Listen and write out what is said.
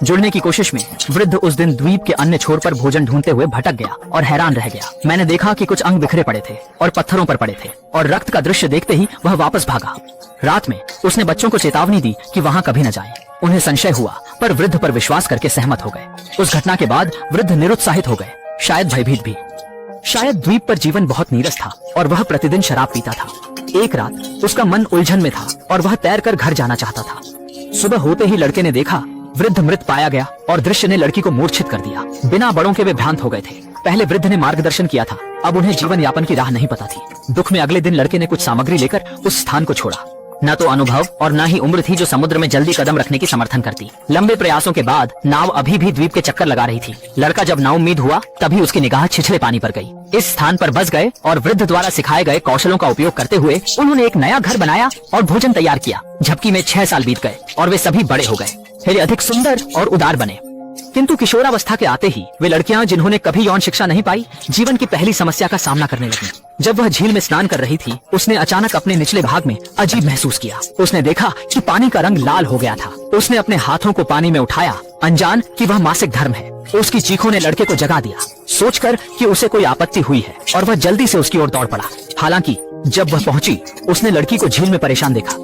जुड़ने की कोशिश में वृद्ध उस दिन द्वीप के अन्य छोर पर भोजन ढूंढते हुए भटक गया और हैरान रह गया। मैंने देखा कि कुछ अंग बिखरे पड़े थे और पत्थरों पर पड़े थे और रक्त का दृश्य देखते ही वह वापस भागा। रात में उसने बच्चों को चेतावनी दी कि वहाँ कभी न जाएं। उन्हें संशय हुआ पर वृद्ध पर विश्वास करके सहमत हो गए। उस घटना के बाद वृद्ध निरुत्साहित हो गए, शायद भयभीत भी। शायद द्वीप पर जीवन बहुत नीरस था और वह प्रतिदिन शराब पीता था। एक रात उसका मन उलझन में था और वह तैरकर घर जाना चाहता था। सुबह होते ही लड़के ने देखा वृद्ध मृत पाया गया और दृश्य ने लड़की को मूर्छित कर दिया। बिना बड़ों के वे भ्रांत हो गए थे। पहले वृद्ध ने मार्गदर्शन किया था, अब उन्हें जीवन यापन की राह नहीं पता थी। दुख में अगले दिन लड़के ने कुछ सामग्री लेकर उस स्थान को छोड़ा। न तो अनुभव और न ही उम्र थी जो समुद्र में जल्दी कदम रखने की समर्थन करती। लंबे प्रयासों के बाद नाव अभी भी द्वीप के चक्कर लगा रही थी। लड़का जब नाउम्मीद हुआ तभी उसकी निगाह छिछले पानी पर गई। इस स्थान पर बस गए और वृद्ध द्वारा सिखाए गए कौशलों का उपयोग करते हुए उन्होंने एक नया घर बनाया और भोजन तैयार किया। झपकी में 6 साल बीत गए और वे सभी बड़े हो गए, फिर अधिक सुंदर और उदार बने। किंतु किशोरावस्था के आते ही वे लड़कियां जिन्होंने कभी यौन शिक्षा नहीं पाई, जीवन की पहली समस्या का सामना करने लगी। जब वह झील में स्नान कर रही थी, उसने अचानक अपने निचले भाग में अजीब महसूस किया। उसने देखा कि पानी का रंग लाल हो गया था। उसने अपने हाथों को पानी में उठाया, अनजान कि वह मासिक धर्म है। उसकी चीखों ने लड़के को जगा दिया, सोचकर कि उसे कोई आपत्ति हुई है, और वह जल्दी से उसकी ओर दौड़ पड़ा। हालांकि जब वह पहुंची, उसने लड़की को झील में परेशान देखा।